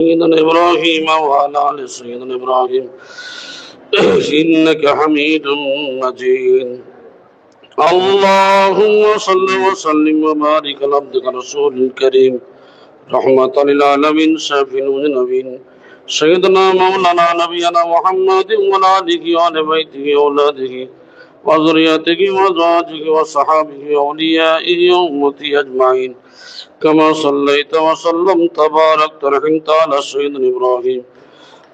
سيدنا إبراهيم وعلى آل سيدنا إبراهيم إنك حميد مجيد. اللهم صل وسلم وبارك على عبدك رسول الكريم رحمة للعالمين شافي المذنبين سيدنا مولانا نبينا محمد وعلى آله وآل بيته وأولاده وذريته وأزواجه وصحابه وأوليائه وأمته أجمعين كما صليت وسلمت وباركت ورحمت على سيدنا إبراهيم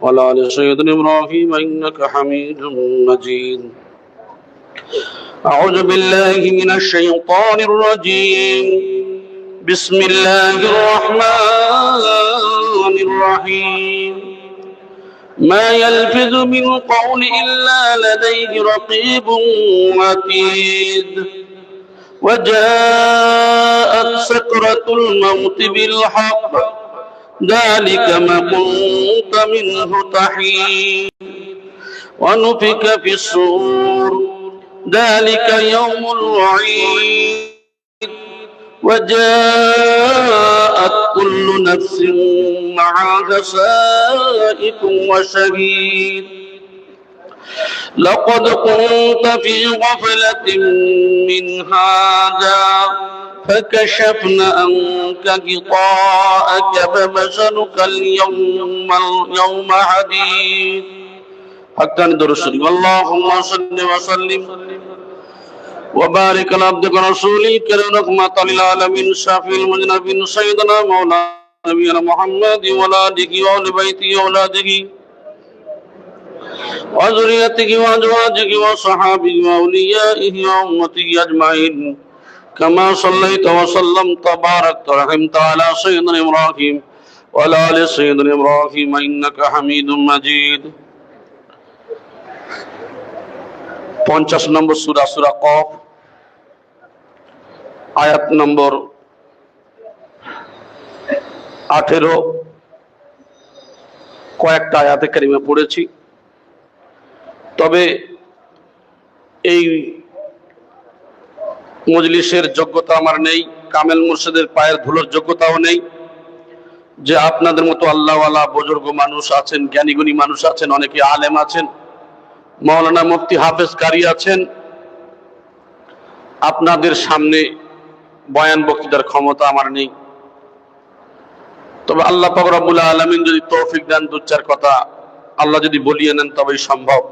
وعلى آل سيدنا إبراهيم إنك حميد مجيد. أعوذ بالله من الشيطان الرجيم. بسم الله الرحمن الرحيم. ما يلفظ من قول إلا لديه رقيب عتيد. وجاءت سكرة الموت بالحق ذلك ما كنت منه تحيد. ونفخ في الصور ذلك يوم الوعيد. وجاءت كل نفس معها سائق وشهيد. لقد كنت في غفلة من هذا فكشفنا عنك غطاءك فبصرك اليوم حديد. حتى ندرس اللهم صل وسلم وبارك على عبدك ورسولك الكريم رحمة للعالمين شافي المذنبين سيدنا مولانا نبينا محمد وعلى آله وآل بيته وأولاده وذريته وأزواجه وصحابه وأوليائه وأمته أجمعين كما صليت وسلمت وباركت ورحمت على سيدنا إبراهيم وعلى آل سيدنا إبراهيم إنك حميد مجيد. 50 নম্বর সূরা সূরা কফ আয়াত নম্বর 18 কয়েকটা আয়াতে কারিমে পড়েছি। তবে এই মজলিসের যোগ্যতা আমার নেই, কামেল মুর্শিদের পায়ের ধুলোর যোগ্যতাও নেই যে আপনাদের মতো আল্লাহওয়ালা বুজুর্গ মানুষ আছেন, জ্ঞানীগুণী মানুষ আছেন, অনেকে আলেম আছেন, মাওলানা মুফতি হাফেজ কারি আছেন, আপনাদের সামনে বয়ান বক্তৃতার ক্ষমতা আমার নেই। তবে আল্লাহ পাক রব্বুল আলামিন যদি তৌফিক দেন, দু চার কথা আল্লাহ যদি বলিয়ে নেন তবেই সম্ভব।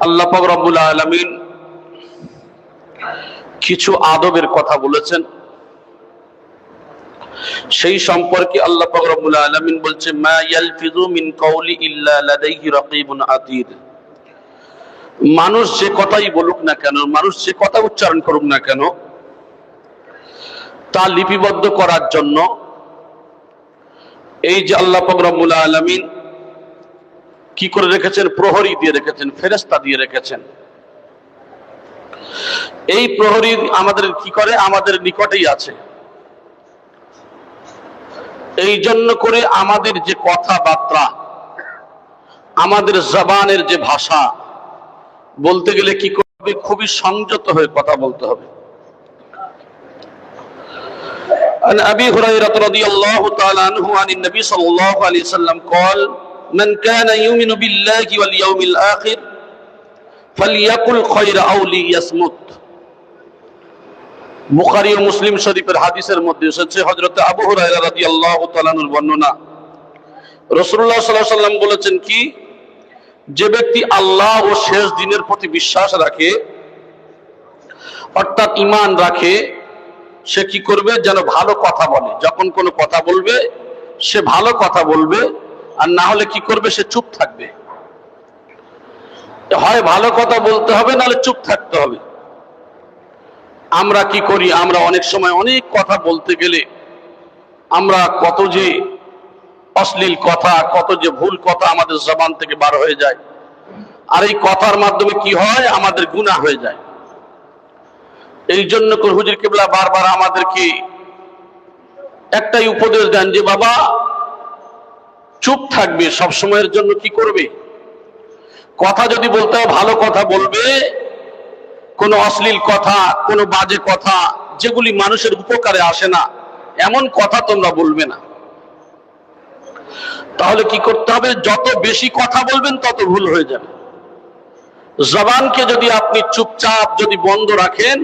আল্লাহ পাক রব্বুল আলামিন কিছু আদবের কথা বলেছেন, সেই সম্পর্কে আল্লাহ পাক রব্বুল আলামিন বলছে মা ইয়ালফিযু মিন কাওলি ইল্লা লাদাইহি রাকীবুন আতীদ। মানুষ যে কথাই বলুক না কেন, মানুষ যে কথা উচ্চারণ করুক না কেন, তা লিপিবদ্ধ করার জন্য এই যে আল্লাহ পাক রব্বুল আলামিন কি করে রেখেছেন, প্রহরী দিয়ে রেখেছেন, ফেরেশতা দিয়ে রেখেছেন। এই প্রহরী আমাদের কি করে, আমাদের নিকটেই আছে। এই জন্য করে আমাদের যে কথাবার্তা, আমাদের জবানের যে ভাষা, বলতে গেলে কি করবে, খুবই সংযত হয়ে কথা বলতে হবে। عن أبي هريرة رضي الله تعالى عنه عن النبي صلى الله عليه وسلم قال من كان يؤمن بالله واليوم الآخر فليقل خيرا أو ليصمت. বুখারী ও মুসলিম শরীফের হাদিসের মধ্যে এসেছে, হযরত আবু হুরায়রা রাদিয়াল্লাহু তাআলা আনহুর বর্ণনা, রাসূলুল্লাহ সাল্লাল্লাহু আলাইহি ওয়াসাল্লাম বলেছেন কি, যে ব্যক্তি আল্লাহ ও শেষ দিনের প্রতি বিশ্বাস রাখে, অর্থাৎ ঈমান রাখে, সে কি করবে, যেন ভালো কথা বলে। যখন কোনো কথা বলবে সে ভালো কথা বলবে, আর না হলে কি করবে, সে চুপ থাকবে। হয় ভালো কথা বলতে হবে, নাহলে চুপ থাকতে হবে। আমরা কি করি, আমরা অনেক সময় অনেক কথা বলতে গেলে আমরা কত যে অশ্লীল কথা, কত যে ভুল কথা আমাদের জবান থেকে বার হয়ে যায়, আর এই কথার মাধ্যমে কি হয়, আমাদের গুনাহ হয়ে যায়। এই জন্য হুজুর কিবলা বারবার আমাদেরকে একটাই উপদেশ দেন যে বাবা চুপ থাকবে, সব সময়ের জন্য কি করবে, কথা যদি বলতে হয় ভালো কথা বলবে, কোনো অশ্লীল কথা, কোনো বাজে কথা যেগুলি মানুষের উপকারে আসে না, এমন কথা তোমরা বলবে না। তাহলে কি করতে হবে? যত বেশি কথা বলবেন তত ভুল হয়ে যাবে। জবানকে যদি আপনি চুপচাপ যদি বন্ধ রাখেন,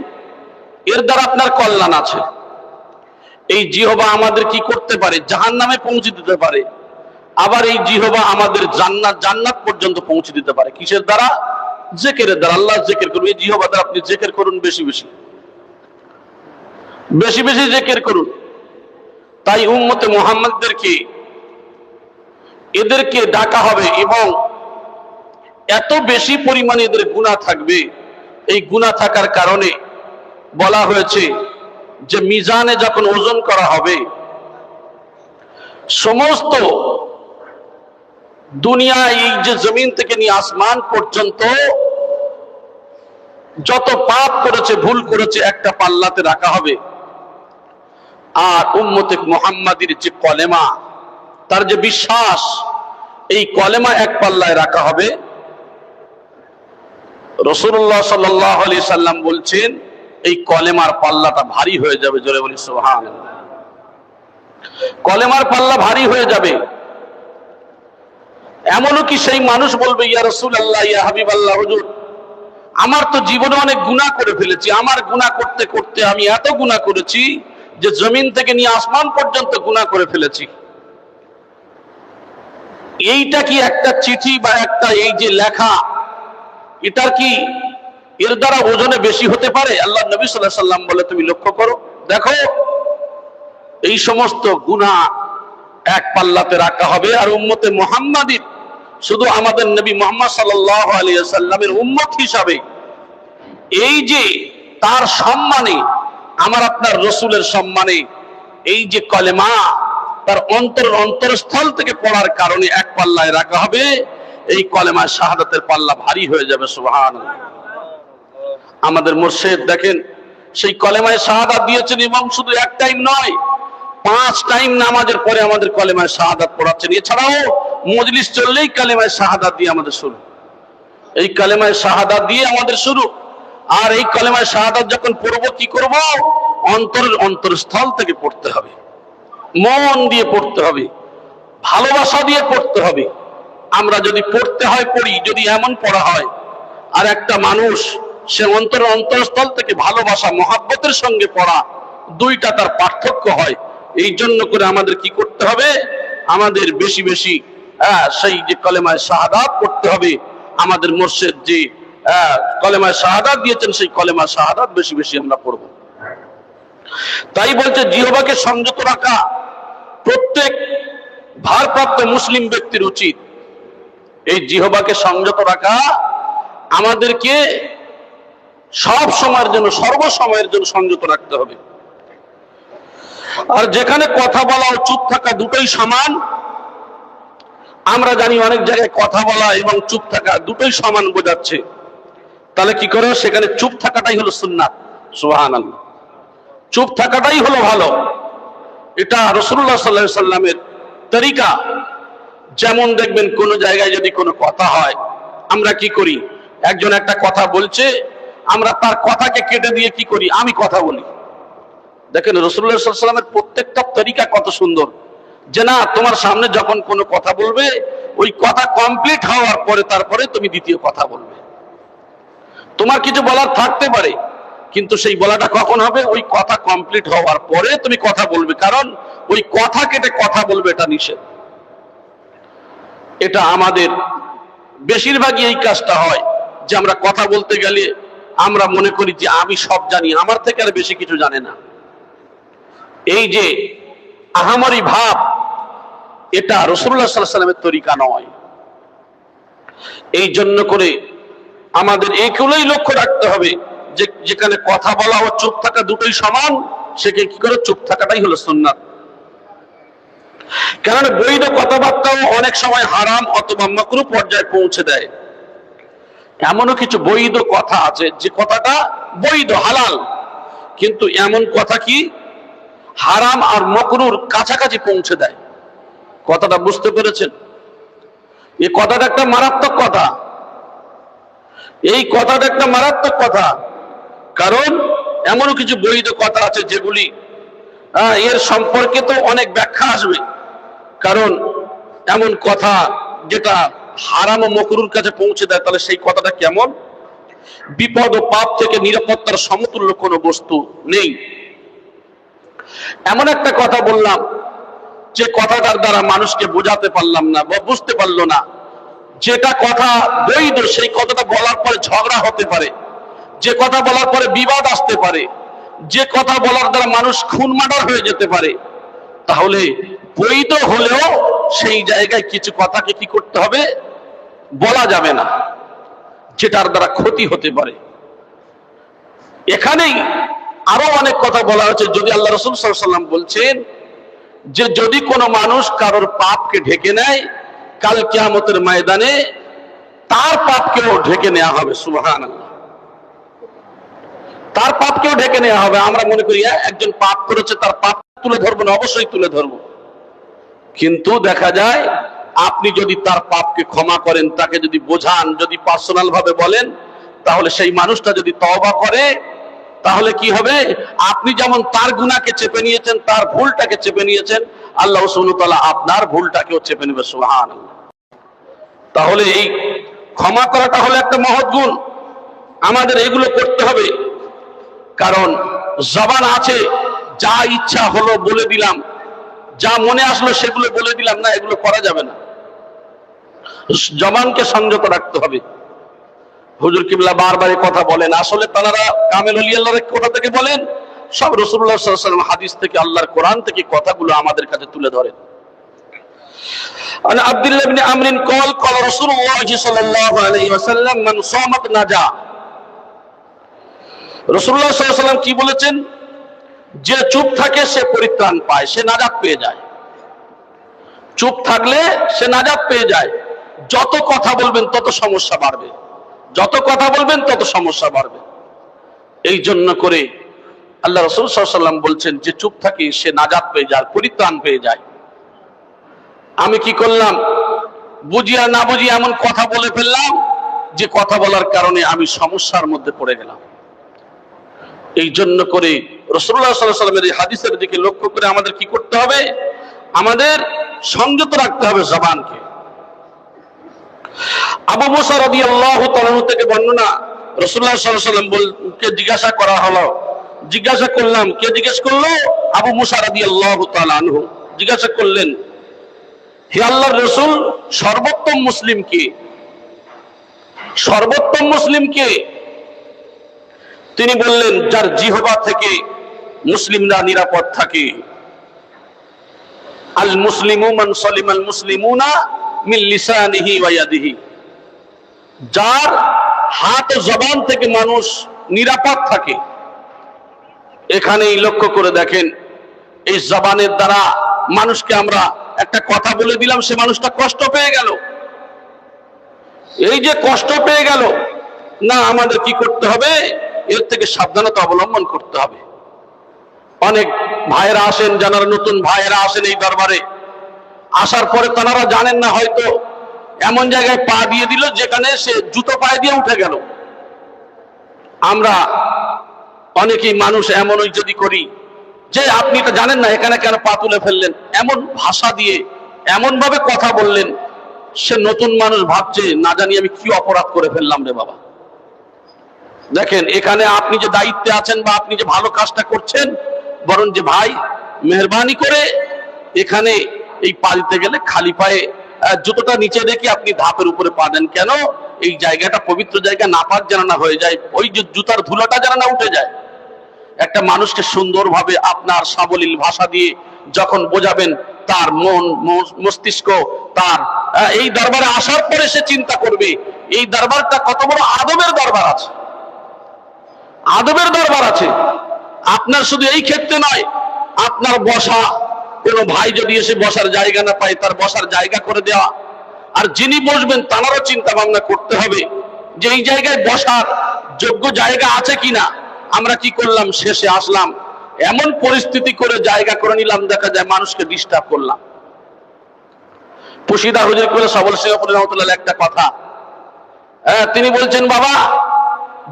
এর দ্বারা আপনার কল্যাণ আছে। এই জিহবা আমাদের কি করতে পারে? জাহান্নামে পৌঁছে দিতে পারে। আবার এই জিহবা আমাদের জান্নাত পর্যন্ত পৌঁছে দিতে পারে। কিসের দ্বারা? জিকিরের দ্বারা। আল্লাহ জিকির করুন। এই জিহবা দ্বারা আপনি জিকির করুন, বেশি বেশি বেশি বেশি জিকির করুন। তাই উম্মতে মুহাম্মদদেরকে এদেরকে ডাকা হবে, এবং এত বেশি পরিমাণে এদের গুনাহ থাকবে। এই গুনাহ থাকার কারণে বলা হয়েছে যে মিজানে যখন ওজন করা হবে, সমস্ত দুনিয়া, এই যে জমিন থেকে নিয়ে আসমান পর্যন্ত যত পাপ করেছে, ভুল করেছে, একটা পাল্লাতে রাখা হবে। আর উম্মতে মুহাম্মাদির যে কলেমা, তার যে বিশ্বাস, এই কলেমা এক পাল্লায় রাখা হবে। রাসূলুল্লাহ সাল্লাল্লাহু আলাইহি সাল্লাম বলছেন, এই কলেমার পাল্লাটা ভারী হয়ে যাবে। জোরে বলি সুবহানাল্লাহ। কলেমার পাল্লা ভারী হয়ে যাবে। এমনও কি সেই মানুষ বলবে, ইয়া রাসূলুল্লাহ, ইয়া হাবিবাল্লাহ, হুজুর, আমার তো জীবনে অনেক গুনাহ করে ফেলেছি। আমার গুনাহ করতে করতে আমি এত গুনাহ করেছি যে জমিন থেকে নিয়ে আসমান পর্যন্ত গুনাহ করে ফেলেছি। এইটা কি একটা চিঠি বা একটা এই যে লেখা, এটার কি এর দ্বারা ওজনে বেশি হতে পারে? আল্লাহ নবী সাল্লাল্লাহু আলাইহি সাল্লাম বলে, তুমি লক্ষ্য করো, দেখো, এই সমস্ত গুনাহ এক পাল্লাতে রাখা হবে। আর উম্মতে মুহাম্মাদির, শুধু আমাদের নবী মুহাম্মদ সাল্লাল্লাহু আলাইহি সাল্লামের উম্মত হিসাবে, এই যে তার সম্মানে, আমার আপনার রাসূলের সম্মানে, এই যে কলেমা তার অন্তরস্থল থেকে পড়ার কারণে এক পাল্লায় রাখা হবে। এই কলেমা শাহাদাতের পাল্লা ভারী হয়ে যাবে। সুবহানাল্লাহ। আমাদের মুর্শিদ দেখেন, সেই কলেমায় শাহাদাত দিয়েছেন, এবং শুধু এক টাইম নয়, 5 টাইম নামাজের পরে আমাদের কলেমায় শাহাদাত পড়াচ্ছেন। এছাড়াও মজলিস চললেই কলেমায় শাহাদাত দিয়ে আমাদের শুরু। এই কলেমায় শাহাদাত দিয়ে আমাদের শুরু। আর এই কলেমায় শাহাদাত যখন পড়বো, কি করব? অন্তরস্থল থেকে পড়তে হবে, মন দিয়ে পড়তে হবে, ভালোবাসা দিয়ে পড়তে হবে। আমরা যদি পড়তে হয় পড়ি, যদি এমন পড়া হয়, আর একটা মানুষ সে অন্তরস্থল থেকে ভালোবাসা, মহাব্বতের সঙ্গে পড়া, দুইটা তার পার্থক্য হয়। এই জন্য করে আমাদের কি করতে হবে? আমাদের বেশি বেশি সেই যে কলেমায় শাহাদাত পড়তে হবে। আমাদের মুর্শিদ যে কলেমায় শাহাদাত দিয়েছেন, সেই কলেমা শাহাদাত বেশি বেশি আমরা পড়ব। তাই বলছে, জিহ্বাকে সংযত রাখা প্রত্যেক ভারপ্রাপ্ত মুসলিম ব্যক্তির উচিত। এই জিহ্বাকে সংযত রাখা আমাদেরকে সব সময়ের জন্য, সর্বসময়ের জন্য সংযত রাখতে হবে। আর যেখানে কথা বলা ও চুপ থাকা দুটোই সমান, আমরা জানি অনেক জায়গায় কথা বলা এবং চুপ থাকা দুটোই সমান বোঝাচ্ছে। তাহলে কি করে? সেখানে চুপ থাকাটাই হলো সুন্নাত। সুবহানাল্লাহ। চুপ থাকাটাই হলো ভালো। এটা রাসূলুল্লাহ সাল্লাল্লাহু আলাইহি সাল্লামের তরিকা। যেমন দেখবেন, কোন জায়গায় যদি কোনো কথা হয়, আমরা কি করি? একজন একটা কথা বলছে, আমরা তার কথাকে কেটে দিয়ে কি করি? আমি কথা বলি। দেখেন, রাসূলুল্লাহ সাল্লাল্লাহু আলাইহি সাল্লামের প্রত্যেকটা তরিকা কত সুন্দর, যে না, তোমার সামনে যখন কোনো কথা বলবে, ওই কথা কমপ্লিট হওয়ার পরে তারপরে তুমি দ্বিতীয় কথা বলবে। তোমার কিছু বলার থাকতে পারে, কিন্তু সেই বলাটা কখন হবে? ওই কথা কমপ্লিট হওয়ার পরে তুমি কথা বলবে, কারণ ওই কথা কেটে কথা বলবে এটা নিষেধ। এটা আমাদের বেশিরভাগই এই কাজটা হয়, যে আমরা কথা বলতে গেলে আমরা মনে করি যে আমি সব জানি, আমার থেকে আর বেশি কিছু জানে না। এই যে আহামরি ভাব, এটা রাসূলুল্লাহ সাল্লাল্লাহু আলাইহি সাল্লামের তরিকা নয়। এই জন্য করে আমাদের এইগুলোই লক্ষ্য রাখতে হবে, যে যেখানে কথা বলা ও চুপ থাকা দুটোই সমান, সেখানে কি করে? চুপ থাকাটাই হলো সুন্নাত। কারণ বৈধ কথাবার্তাও অনেক সময় হারাম অথবা মাকরুহ পর্যায়ে পৌঁছে দেয়। এমনও কিছু বৈধ কথা আছে, যে কথাটা বৈধ, হালাল, কিন্তু এমন কথা কি হারাম আর মাকরুহর কাছাকাছি পৌঁছে দেয়। কথাটা বুঝতে পেরেছেন? এই কথাটা একটা মারাত্মক কথা। এই কথাটা একটা মারাত্মক কথা, কারণ এমনও কিছু বৈধ কথা আছে যেগুলি এর সম্পর্কে তো অনেক ব্যাখ্যা আসবে। কারণ এমন কথা যেটা হারাম ও মকরুর কাছে পৌঁছে দেয়, তাহলে সেই কথাটা কেমন? বিপদ ও পাপ থেকে নিরাপত্তার সমতুল্য কোনো বস্তু নেই। এমন একটা কথা বললাম যে কথাটার দ্বারা মানুষকে বোঝাতে পারলাম না বা বুঝতে পারলো না, যেটা কথা বৈধ সেই কথাটা বলার পরে ঝগড়া হতে পারে, যে কথা বলার পরে বিবাদ আসতে পারে, যে কথা বলার দ্বারা মানুষ খুন মার্ডার হয়ে যেতে পারে, তাহলে বৈধ হলেও সেই জায়গায় কিছু কথাকে কি করতে হবে? বলা যাবে না, যেটার দ্বারা ক্ষতি হতে পারে। এখানেই আরো অনেক কথা বলা হচ্ছে। যদি আল্লাহ রাসূল সাল্লাল্লাহু আলাইহি ওয়াসাল্লাম বলছেন যে যদি কোনো মানুষ কারোর পাপকে ঢেকে নেয়, কাল কিয়ামতের ময়দানে তার পাপকেও ঢেকে নেওয়া হবে। সুবহানাল্লাহ, তার পাপকেও ঢেকে নেওয়া হবে। আমরা মনে করি একজন পাপ করেছে, তার পাপ তুলে ধরবো না, অবশ্যই তুলে ধরবো। কিন্তু দেখা যায় আপনি যদি তার পাপকে ক্ষমা করেন, তাকে যদি বোঝান, যদি পার্সোনাল ভাবে বলেন, তাহলে সেই মানুষটা যদি তওবা করে, তাহলে কি হবে? আপনি যেমন তার গুনাহকে চেপে নিয়েছেন, তার ভুলটাকে চেপে নিয়েছেন, আল্লাহ সুবহানাহু ওয়া তাআলা আপনার ভুলটাকেও চেপে নেবে। সুবহানাল্লাহ। তাহলে এই ক্ষমা করাটা হলো একটা মহৎ গুণ। আমাদের এগুলো করতে হবে, কারণ জবান আছে, যা ইচ্ছা হলো বলে দিলাম, যা মনে আসলো সেগুলো বলে দিলাম, না, এগুলো করা যাবে না। জবানকে সংযত রাখতে হবে। হুজুর কিবলা বারবার কথা বলেন, আসলে তারা কামেল ওলি আল্লাহর কোথা থেকে বলেন? সব রাসূলুল্লাহ সাল্লাল্লাহু আলাইহি ওয়াসাল্লাম হাদিস থেকে, আল্লাহর কোরআন থেকে কথাগুলো আমাদের কাছে তুলে ধরেন। আন আব্দুল্লাহ ইবনে আমর قال قال رسول الله صلى الله عليه وسلم من صامت নাজা। রাসূলুল্লাহ সাল্লাল্লাহু আলাইহি ওয়াসাল্লাম কি বলেছেন? যে চুপ থাকে সে পরিত্রাণ পায়, সে নাজাত পেয়ে যায়। চুপ থাকলে সে নাজাত পেয়ে যায়। যত কথা বলবেন তত সমস্যা বাড়বে, যত কথা বলবেন তত সমস্যা বাড়বে। এই জন্য করে আল্লাহ রাসূল সাল্লাল্লাহু আলাইহি ওয়াসাল্লাম বলছেন যে চুপ থাকে সে নাজাত পেয়ে যায়, পরিত্রাণ পেয়ে যায়। আমি কি করলাম? বুঝিয়া না বুঝিয়া এমন কথা বলে ফেললাম যে কথা বলার কারণে আমি সমস্যার মধ্যে পড়ে গেলাম। এই জন্য করে রাসূলুল্লাহ সাল্লাল্লাহু আলাইহি ওয়াসাল্লামের এই হাদিসের দিকে লক্ষ্য করে আমাদের কি করতে হবে? আমাদের সংযত রাখতে হবে জবানকে। আবু মুসা রাদিয়াল্লাহু তাআলা থেকে বর্ণনা, রাসূলুল্লাহ সাল্লাল্লাহু আলাইহি ওয়াসাল্লামকে জিজ্ঞাসা করা হলো, জিজ্ঞাসা করলাম, কে জিজ্ঞেস করলো? আবু মুসা রাদিয়াল্লাহু তাআলা আনহু জিজ্ঞাসা করলেন, হে আল্লাহর রাসূল, সর্বোত্তম মুসলিম কে? সর্বোত্তম মুসলিম কে? তিনি বললেন, যার জিহবা থেকে মুসলিমরা নিরাপদ থাকে। আল মুসলিমু মান সালিমাল মুসলিমুনা মিন লিসানিহি ওয়া ইয়াদিহি। যার হাত ও জবান থেকে মানুষ নিরাপদ থাকে। এখানেই লক্ষ্য করে দেখেন, এই জবানের দ্বারা মানুষকে আমরা একটা কথা বলে দিলাম, সে মানুষটা কষ্ট পেয়ে গেল। এই যে কষ্ট পেয়ে গেল, না, আমাদের কি করতে হবে? এর থেকে সাবধানতা অবলম্বন করতে হবে। অনেক ভাইয়েরা আসেন, যারা নতুন ভাইয়েরা আসেন এই দরবারে, আসার পরে তারা জানেন না, হয়তো এমন জায়গায় পা দিয়ে দিল যেখানে সে জুতো পায়ে দিয়ে উঠে গেল। আমরা অনেকেই মানুষ এমনই যদি করি যে আপনি এটা জানেন না এখানে কেন পা তুলে ফেললেন, এমন ভাষা দিয়ে এমন ভাবে কথা বললেন, সে নতুন মানুষ ভাবছে না জানি আমি কি অপরাধ করে ফেললাম রে বাবা। দেখেন, এখানে আপনি যে দায়িত্বে আছেন বা আপনি যে ভালো কাজটা করছেন, বরং যে ভাই মেহরবানি করে এখানে এই পা দিতে গেলে খালি পায়ে জুতোটা নিচে রেখে আপনি ধাপের উপরে পা দেন কেন? এই জায়গাটা পবিত্র জায়গা, নাপাক যেন না হয়ে যায়, ওই যে জুতার ধুলাটা যেন না উঠে যায়। একটা মানুষকে সুন্দরভাবে আপনার সাবলীল ভাষা দিয়ে যখন বোঝাবেন, তার মন মস্তিষ্ক তার এই দরবারে আসার পরে সে চিন্তা করবে এই দরবারটা কত বড় আদবের দরবার আছে, আদবের দরবার আছে। আপনার শুধু এই ক্ষেত্রে নয়, আপনার বসা, কোনো ভাই যদি এসে বসার জায়গা না পায় তার বসার জায়গা করে দেওয়া, আর যিনি বসবেন তারও চিন্তা ভাবনা করতে হবে যে এই জায়গায় বসার যোগ্য জায়গা আছে কিনা। আমরা কি করলাম? শেষে আসলাম, এমন পরিস্থিতি করে জায়গা করে নিলাম, দেখা যায় মানুষকে ডিস্টার্ব করলাম। পুশিদা হুজুর করে সবল সিংহপুর রহমতুল্লাহ একটা কথা, তিনি বলছেন, বাবা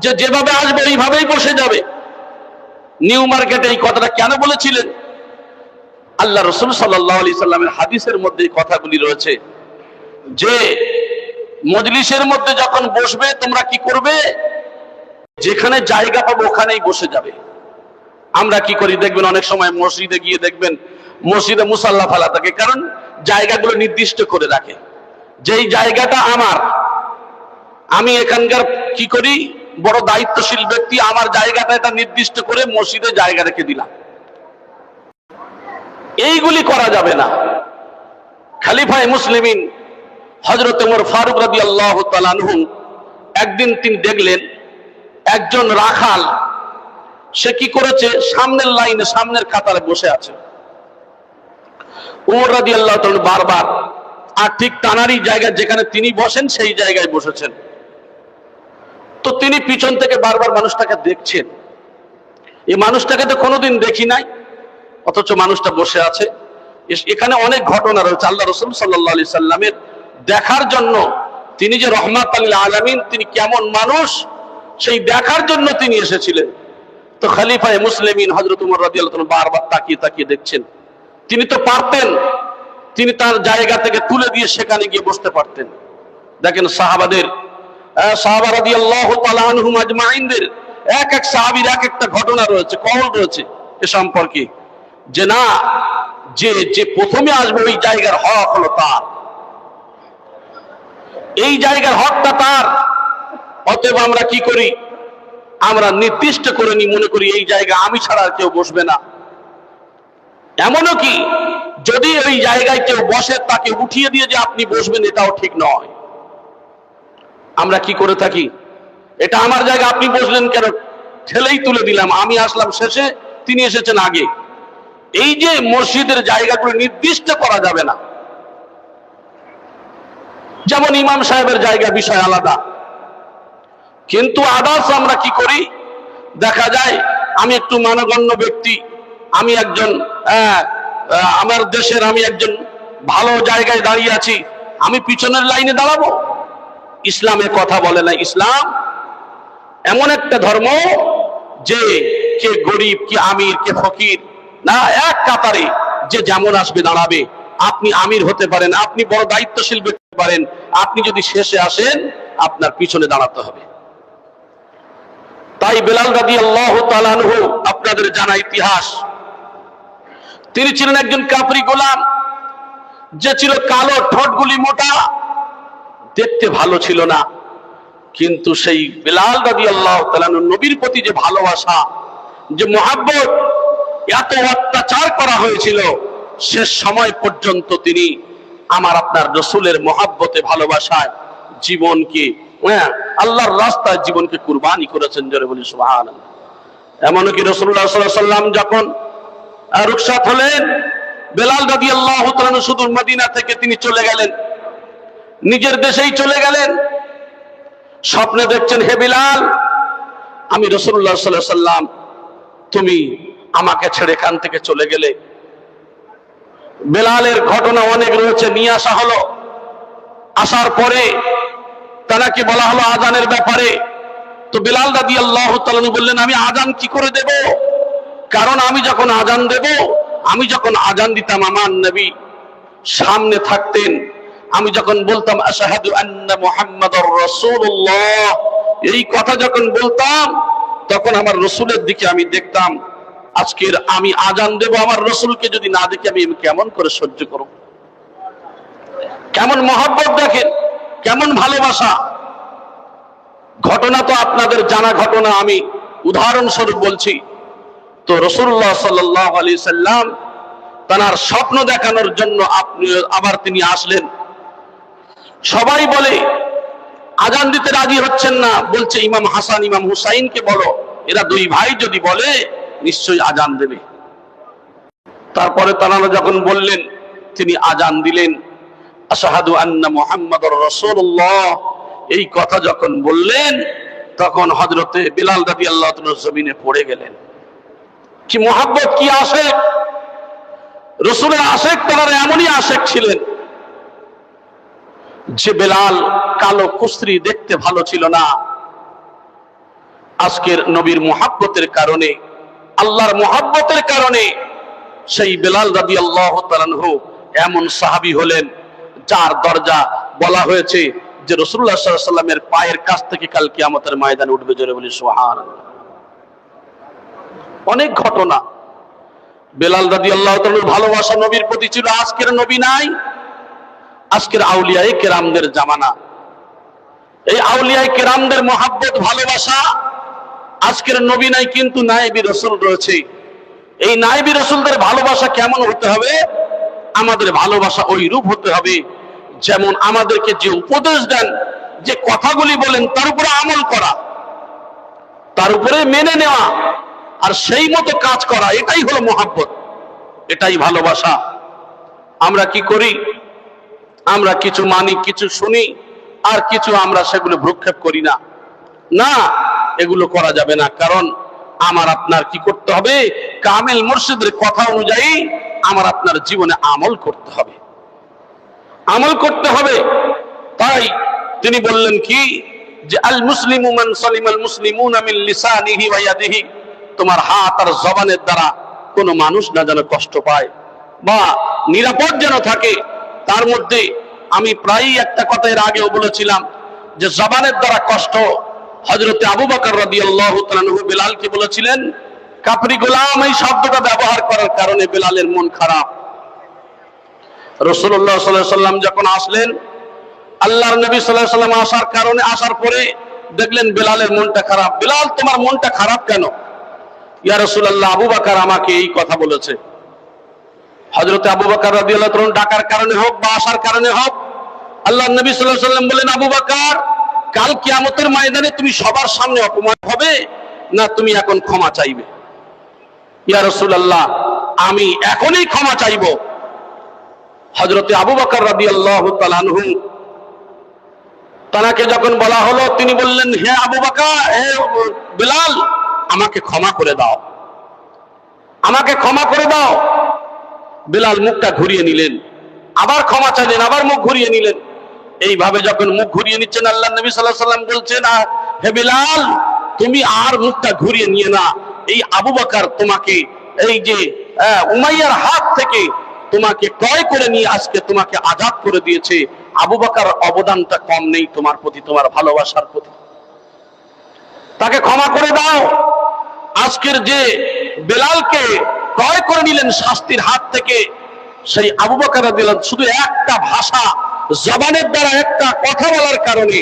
যে যেভাবে আসবে এইভাবেই বসে যাবে। নিউ মার্কেটে এই কথাটা কেন বলেছিলেন? আল্লাহ রাসূল সাল্লাল্লাহু আলাইহি সাল্লামের হাদিসের মধ্যে এই কথাগুলি রয়েছে যে মজলিসের মধ্যে যখন বসবে তোমরা কি করবে, যেখানে জায়গা পাবো ওখানেই বসে যাবে। আমরা কি করি দেখবেন, অনেক সময় মসজিদে গিয়ে দেখবেন মসজিদে মুসাল্লা ফেলা থাকে, কারণ জায়গাগুলো নির্দিষ্ট করে রাখে। যেই জায়গাটা আমার, আমি এখানকার কি করি বড় দায়িত্বশীল ব্যক্তি, আমার জায়গাটা এটা নির্দিষ্ট করে মসজিদে জায়গা রেখে দিলাম। এইগুলি করা যাবে না। খলিফায়ে মুসলিমিন হযরত ওমর ফারুক রাদিয়াল্লাহু তাআলা আনহু একদিন তিনি দেখলেন একজন রাখাল, সে কি করেছে, সামনের লাইনে সামনের কাতারে বসে আছে। ওমর রাদিয়াল্লাহু তাআলা বারবার আর ঠিক তানারই জায়গা যেখানে তিনি বসেন সেই জায়গায় বসেছেন। তো তিনি পিছন থেকে বারবার মানুষটাকে দেখছেন, এই মানুষটাকে তো কোনোদিন দেখি নাই, অথচ মানুষটা বসে আছে। এখানে অনেক ঘটনা রয়েছে আল্লাহ রাসূল সাল্লাল্লাহু আলাইহি সাল্লামের দেখার জন্য, তিনি যে রহমাতুল লিল আলামিন, তিনি কেমন মানুষ সেই দেখার জন্য তিনি এসেছিলেন। তো খলিফায়ে মুসলিমিন হযরত ওমর রাদিয়াল্লাহু তাআলা বারবার তাকিয়ে তাকিয়ে দেখছেন। তিনি তো পারতেন, তিনি তার জায়গা থেকে তুলে দিয়ে সেখানে গিয়ে বসতে পারতেন। দেখেন সাহাবা রাদিয়াল্লাহু তাআলা আনহুম আজমাইনদের এক এক সাহাবীর এক একটা ঘটনা রয়েছে, কওল রয়েছে এ সম্পর্কে, যে না, যে প্রথমে আসবে ওই জায়গার হক হলো তার, এই জায়গার হকটা তার। অতএব আমরা কি করি, আমরা নির্দিষ্ট করে নি, মনে করি এই জায়গা আমি ছাড়া আর কেউ বসবে না। এমনও কি যদি ওই জায়গায় কেউ বসে তাকে উঠিয়ে দিয়ে যে আপনি বসবেন, এটাও ঠিক নয়। আমরা কি করে থাকি, এটা আমার জায়গা, আপনি বসলেন কেন, ঠেলেই তুলে দিলাম, আমি আসলাম শেষে, তিনি এসেছেন আগে। এই যে মসজিদের জায়গাগুলো নির্দিষ্ট করা যাবে না। যেমন ইমাম সাহেবের জায়গা বিষয় আলাদা, কিন্তু আদার্স আমরা কি করি, দেখা যায় আমি একটু মানগণ্য ব্যক্তি, আমি একজন আমার দেশের আমি একজন ভালো জায়গায় দাঁড়িয়ে আছি, আমি পিছনের লাইনে দাঁড়াবো। ইসলামের কথা বলে না। ইসলাম এমন একটা ধর্ম যে কে গরিব, কে আমির, কে ফকির না, এক কাতারে যে যেমন আসবে দাঁড়াবে। আপনি আমির হতে পারেন, আপনি বড় দায়িত্বশীল ব্যক্তি পারেন, আপনি যদি শেষে আসেন আপনার পিছনে দাঁড়াতে হবে। তাই বেলাল রাদিয়াল্লাহু তাআলা আনহু, আপনাদের জানা ইতিহাস, তিনি ছিলেন একজন কাফরি গোলাম, যে ছিল কালো, ঠোঁটগুলি মোটা, দেখতে ভালো ছিল না। কিন্তু সেই বেলাল রাদিয়াল্লাহু তাআলা নবীর প্রতি যে ভালোবাসা, যে মহব্বত, এত অত্যাচার করা হয়েছিল, শেষ সময় পর্যন্ত তিনি আমার আপনার রাসূলের মহব্বতে ভালোবাসায় জীবনকে, আল্লাহর রাস্তায় জীবনকে কুরবানি করেছেন। জোরে বলি সুবহানাল্লাহ। এমনকি রাসূলুল্লাহ সাল্লাল্লাহু আলাইহি ওয়াসাল্লাম যখন রুখসাত হলেন, বেলাল রাদিয়াল্লাহু তাআলা সুদূর মদিনা থেকে তিনি চলে গেলেন, নিজের দেশেই চলে গেলেন। স্বপ্নে দেখছেন, হে বেলাল, আমি রাসূলুল্লাহ সাল্লাল্লাহু আলাইহি ওয়াসাল্লাম, তুমি আমাকে ছেড়ে এখান থেকে চলে গেলে। বেলালের ঘটনা অনেক রয়েছে, নিয়ে আসা হলো। আসার পরে তাকে বলা হলো আজানের ব্যাপারে। তো বেলাল রাদিয়াল্লাহু তাআলা বললেন, আমি আজান কি করে দেব, কারণ আমি যখন আজান দেব, আমি যখন আজান দিতাম আমার নবী সামনে থাকতেন। আমি যখন বলতাম আশহাদু আন্না মুহাম্মাদুর রাসূলুল্লাহ, এই কথা যখন বলতাম, তখন আমার রাসূলের দিকে আমি দেখতাম। আজকের আমি আজান দেব, আমার রাসূলকে যদি না দেখি আমি কেমন করে সহ্য করব। কেমন মহব্বত, দেখেন কেমন ভালোবাসা। ঘটনা তো আপনাদের জানা ঘটনা, আমি উদাহরণস্বরূপ বলছি। তো রাসূলুল্লাহ সাল্লাল্লাহু আলাইহি সাল্লাম তার স্বপ্ন দেখানোর জন্য আবার তিনি আসলেন। সবাই বলে আজান দিতে রাজি হচ্ছেন না, বলছে ইমাম হাসান, ইমাম হুসাইনকে বলো, এরা দুই ভাই যদি বলে নিশ্চয়ই আজান দেবে। তারপরে তারা যখন বললেন, তিনি আজান দিলেন, আশহাদু আন্না মুহাম্মাদুর রাসূলুল্লাহ, এই কথা যখন বললেন, তখন হযরতে বেলাল রাদিয়াল্লাহু তাআলা জমিনে পড়ে গেলেন। কি মহব্বত, কি আশেক! রাসূলের আশেক, তারা এমনই আশেক ছিলেন যে বেলাল কালো কুসরি, দেখতে ভালো ছিল না। আজকের নবীর মহব্বতের কারণে, আল্লাহর মহব্বতের কারণে সেই বেলাল রাদিয়াল্লাহু তাআলা আনহু এমন সাহাবী হলেন যার দরজা বলা হয়েছে যে রাসূলুল্লাহ সাল্লাল্লাহু আলাইহি ওয়াসাল্লামের পায়ের কাছ থেকে কাল কিয়ামতের ময়দানে উঠবে। জোরে বলি সুবহানাল্লাহ। অনেক ঘটনা। বেলাল রাদিয়াল্লাহু তাআলার ভালোবাসা নবীর প্রতি ছিল। আজকের নবী নাই, আজকের আউলিয়ায়ে কেরামদের জামানা। এই আউলিয়ায়ে কেরামদের মহব্বত ভালোবাসা, আজকের নবী নাই কিন্তু নায়েবী রাসূল রয়েছে। এই নায়েবী রাসূলদের ভালোবাসা কেমন হতে হবে? আমাদের ভালোবাসা ওই রূপ হতে হবে যেমন আমাদেরকে যে উপদেশ দেন, যে কথাগুলি বলেন তার উপরে আমল করা, তার উপরে মেনে নেওয়া আর সেই মতো কাজ করা, এটাই হলো মহব্বত, এটাই ভালোবাসা। আমরা কি করি? আমরা কিছু মানি, কিছু শুনি, আর কিছু আমরা সেগুলো ভ্রুক্ষেপ করি না। না, এগুলো করা যাবে না। কারণ আমার আপনার কি করতে হবে? কামেল মুর্শিদের কথা অনুযায়ী আমার আপনার জীবনে আমল করতে হবে, আমল করতে হবে। তাই তিনি বললেন কি যে আল মুসলিমু মান সালিমাল মুসলিমুনা মিন লিসানিহি ওয়া ইয়াদিহি, তোমার হাত আর জবানের দ্বারা কোনো মানুষ না যেন কষ্ট পায় বা নিরাপদ যেন থাকে। তার মধ্যে আমি প্রায়ই একটা কথা এর আগেও বলেছিলাম যে জবানের দ্বারা কষ্ট। হযরতে আবু বকর রাদিয়াল্লাহু তাআলা আনহু বেলালকে বলেছিলেন কাফরি গোলাম, এই শব্দটা ব্যবহার করার কারণে বেলালের মন খারাপ। রাসূলুল্লাহ সাল্লাল্লাহু আলাইহি ওয়াসাল্লাম যখন আসলেন, আল্লাহর নবী সাল্লাল্লাহু আলাইহি ওয়াসাল্লাম আসার পরে দেখলেন বেলালের মনটা খারাপ। বেলাল, তোমার মনটা খারাপ কেন? ইয়া রাসূলুল্লাহ, আবু বকর আমাকে এই কথা বলেছে। হযরতে আবু বকর রাদিয়াল্লাহু তাআলা ডাকার কারণে হোক বা আসার কারণে হোক, আল্লাহর নবী সাল্লাল্লাহু আলাইহি ওয়াসাল্লাম বলেন, আবু বকর, কাল কিয়ামতের ময়দানে তুমি সবার সামনে অপমান হবে না তুমি এখন ক্ষমা চাইবে? ইয়া রাসূলুল্লাহ, আমি এখনই ক্ষমা চাইবো। হযরতে আবু বকর রাদিয়াল্লাহু তাআলা আনহু তাকে যখন বলা হলো, তিনি বললেন, হে আবু বকর, হে বেলাল, আমাকে ক্ষমা করে দাও, আমাকে ক্ষমা করে দাও। বেলাল মুখটা ঘুরিয়ে নিলেন, আবার ক্ষমা চাইলেন, আবার মুখ ঘুরিয়ে নিলেন। এইভাবে যখন মুখ ঘুরিয়ে নিচ্ছেন, আল্লাহ নবী সাল্লাল্লাহু আলাইহি ওয়াসাল্লাম বলছেন, হে বেলাল, তুমি আর মুখটা ঘুরিয়ে নিয়ে না। এই আবু বকর তোমাকে এই যে উমাইয়ার হাত থেকে তোমাকে ক্রয় করে নিয়ে আজকে তোমাকে আজাদ করে দিয়েছে। আবু বকর অবদানটা কম নেই তোমার প্রতি, তোমার ভালোবাসার প্রতি। তাকে ক্ষমা করে দাও। আজকের যে বেলালকে ক্রয় করে নিলেন শাস্তির হাত থেকে, সেই আবু বকর রাদিয়াল্লাহু আনহু শুধু একটা ভাষা, জবানের দ্বারা একটা কথা বলার কারণে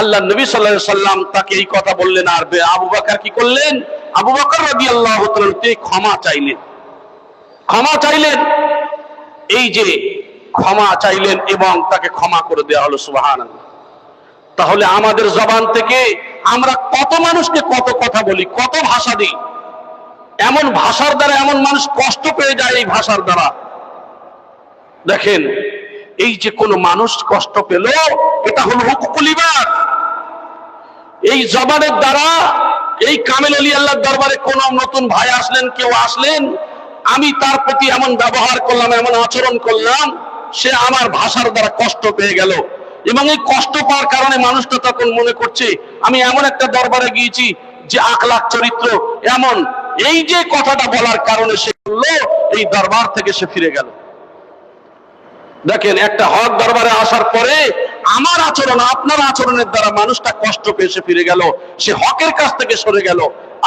আল্লাহ নবী সাল্লাল্লাহু আলাইহি ওয়াসাল্লাম তাকে এই কথা বললেন। আর আবু বকর কি করলেন? আবু বকর রাদিয়াল্লাহু তাআলা তিনি ক্ষমা চাইলেন, ক্ষমা চাইলেন। এই যে ক্ষমা চাইলেন এবং তাকে ক্ষমা করে দেওয়া হলো। সুবহানাল্লাহ। তাহলে আমাদের জবান থেকে আমরা কত মানুষকে কত কথা বলি, কত ভাষা দিই। এমন ভাষার দ্বারা এমন মানুষ কষ্ট পেয়ে যায়। এই ভাষার দ্বারা দেখেন, এই যে কোনো মানুষ কষ্ট পেল, এটা হলো হুকুকুল ইবাদ। এই জবানের দ্বারা এই কামেল আলী আল্লাহর দরবারে কোন নতুন ভাই আসলেন, কেউ আসলেন, আমি তার প্রতি এমন ব্যবহার করলাম, এমন আচরণ করলাম, সে আমার ভাষার দ্বারা কষ্ট পেয়ে গেল। এবং এই কষ্ট পাওয়ার কারণে মানুষটা তখন মনে করছে আমি এমন একটা দরবারে গিয়েছি যে আখলাক চরিত্র এমন। এই যে কথাটা বলার কারণে সে বললো, এই দরবার থেকে সে ফিরে গেল। দেখেন, একটা হক দরবারে আসার পরে আমার আচরণ, আপনার আচরণের দ্বারা মানুষটা কষ্ট পেয়ে সে ফিরে গেল, সে হকের কাছ থেকে সরে গেল।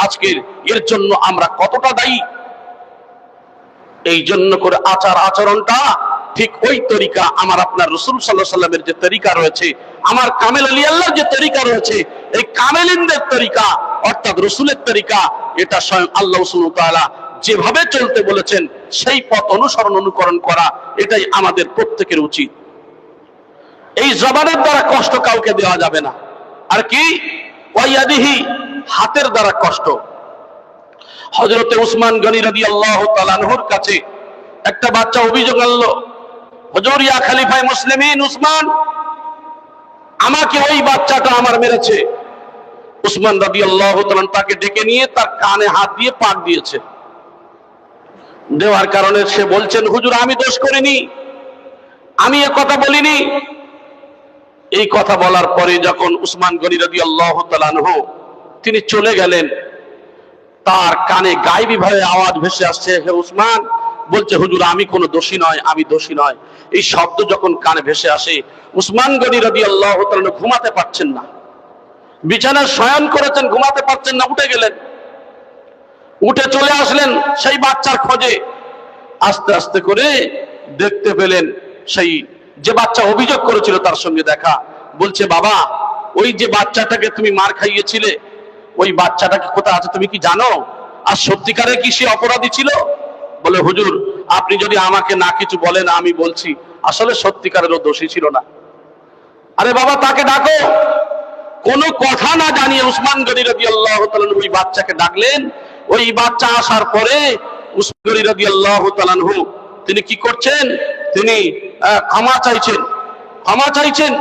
আজকের এর জন্য আমরা কতটা দায়ী। এই জন্য করে আচার আচরণটা ঠিক ওই তরিকা, আমার আপনার রাসূল সাল্লাল্লাহু আলাইহি ওয়াসাল্লামের যে তরিকা রয়েছে, আমার কামেল আলী আল্লাহর যে তরিকা রয়েছে, এই কামেলিনদের তরিকা অর্থাৎ রাসূলের তরিকা, এটা স্বয়ং আল্লাহ সুবহানাহু ওয়া তাআলা যেভাবে চলতে বলেছেন সেই পথ অনুসরণ অনুকরণ করা, এটাই আমাদের প্রত্যেকের উচিত। এই জবানের দ্বারা কষ্ট কাউকে দেওয়া যাবে না। আর কি? ওয়াইয়াদিহি, হাতের দ্বারা কষ্ট। হযরতে উসমান গনি রাদিয়াল্লাহু তাআলা আনহুর কাছে একটা বাচ্চা অভিযোগ আনলো, হুজুর, ইয়া খলিফায়ে মুসলিমিন উসমান, আমাকে ওই বাচ্চাটা আমার মেরেছে। উসমান রাদিয়াল্লাহু তাআলা তাকে ডেকে নিয়ে তার কানে হাত দিয়ে পাক দিয়েছে। দেওয়ার কারণে সে বলছেন, হুজুর, আমি দোষ করিনি, আমি এ কথা বলিনি। এই কথা বলার পরে যখন উসমান গনি রাদিয়াল্লাহু তাআলা আনহু তিনি চলে গেলেন, তার কানে গায়েবী ভাবে আওয়াজ ভেসে আসছে, হে উসমান। বলছে, হুজুর আমি কোনো দোষী নয়, আমি দোষী নয়। এই শব্দ যখন কানে ভেসে আসে, উসমান গনি রাদিয়াল্লাহু তাআলা ঘুমাতে পারছেন না, বিছানায় শয়ন করেছেন, ঘুমাতে পারছেন না, উঠে গেলেন। উঠে চলে আসলেন সেই বাচ্চার খোঁজে। আস্তে আস্তে করে দেখতে পেলেন সেই যে বাচ্চা অভিযোগ করেছিল তার সঙ্গে দেখা। বলছে, বাবা ওই যে বাচ্চাটাকে তুমি মার খাইয়েছিলে, ওই বাচ্চাটা কি কোথায় আছে তুমি কি জানো? আর সত্যিকারে কি সে অপরাধী ছিল? বলে, হুজুর আপনি যদি আমাকে না কিছু বলেন, আমি বলছি আসলে সত্যিকারেরও দোষী ছিল না। আরে বাবা তাকে ডাকো। কোনো কথা না জানিয়ে উসমান গনি রাদিয়াল্লাহু তাআলা ওই বাচ্চাকে ডাকলেন। ওই বাচ্চা আসার পরে উসমান গনি রাদিয়াল্লাহু তাআলা তিনি কি করছেন? তিনি ক্ষমা চাইছেন, ক্ষমা চাইছেন।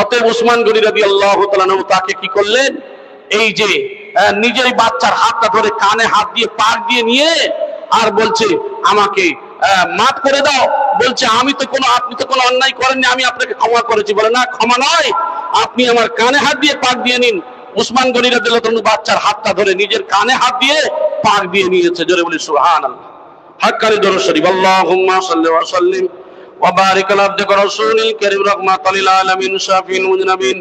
অতএব উসমান গনি রাদিয়াল্লাহু তাআলা তাকে কি করলেন? এই যে নিজের বাচ্চার হাতটা ধরে কানে হাত দিয়ে পাক দিয়ে নিয়ে আর বলছে, আমাকে মাফ করে দাও। বলছে, আপনি তো কোনো অন্যায় করেননি, আমি আপনাকে ক্ষমা করেছি। বলে, না ক্ষমা নয়, আপনি আমার কানে হাত দিয়ে পাক দিয়ে নিন। উসমান গনি রাদিয়াল্লাহু তাআলা বাচ্চার হাতটা ধরে নিজের কানে হাত দিয়ে পাক দিয়ে নিয়েছে। জোরে বলি সুবহানাল্লাহ। হাক্কানি দরুদ শরীফ। আল্লাহুম্মা সাল্লি ওয়া সাল্লিম ওয়া বারিক আলা আবদিকা রাসূলিল কারীম রাহমাতাল লিল আলামিন শাফিল মুযনিবিন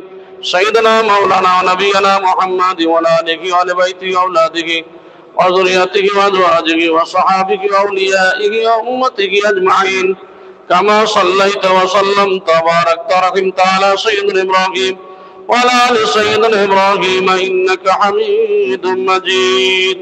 সাইয়্যিদিনা মাওলানা ওয়া নাবিয়িনা মুহাম্মাদ ওয়া আলা আলিহি ওয়া আলি বাইতিহি ওয়া আওলাদিহি ওয়া যুররিয়াতিহি ওয়া আজওয়াজিহি ওয়া সাহাবিহি ওয়া আউলিয়াইহি ওয়া উম্মতিহি আজমাইন কামা সাল্লাইতা ওয়া সাল্লামতা ওয়া বারাকতা ওয়া রাহিমতা আলা সাইয়্যিদিনা ইব্রাহিম ওয়া আলা আলি সাইয়্যিদিনা ইব্রাহিম ইন্নাকা হামিদুম মাজিদ।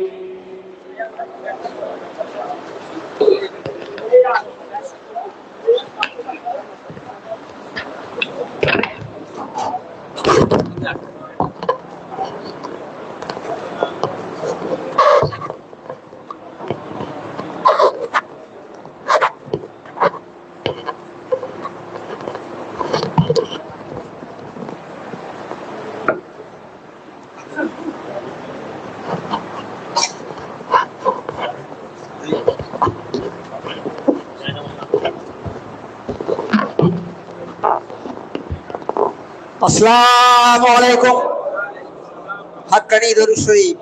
আসসালামু আলাইকুম। হাক্কানি দরুদ শরীফ।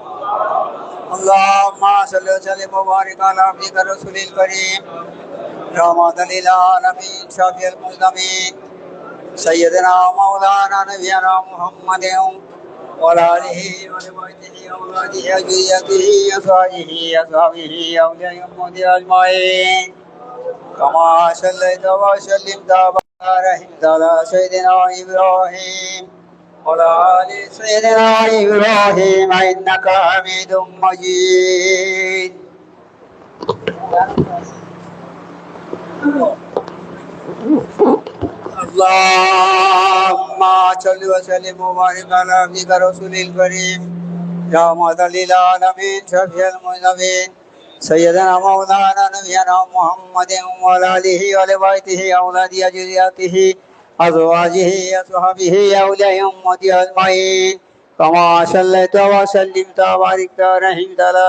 আল্লাহুম্মা সাল্লি ওয়া সাল্লিম ওয়া বারিক আলা আবদিকা রাসূলিল কারীম রাহমাতাল লিল আলামিন শাফিউল মুযনিবিন সাইয়্যিদিনা মাওলানা নাবিয়িনা মুহাম্মাদিন ওয়া আলা আলিহি ওয়া সাহবিহি ওয়া আওলাদিহি ওয়া যুররিয়াতিহি ওয়া আসহাবিহি ওয়া সাহবিহি আউলিয়া'i উম্মতি আজমাইন কামা সাল্লাইতা ওয়া সাল্লিমতা رحمت على سيدنا إبراهيم وعلى آل سيدنا إبراهيم إنك حميد مجيد. اللهم صل وسلم وبارك على عبدك رسول الكريم رحمة للعالمين شفيع المذنبين سيدنا مولانا نبينا محمد وعلى آله وعلى بيته أولاده ذريته أزواجه أصحابه أولياء أمته أجمعين كما صليت وسلمت وباركت ورحمت على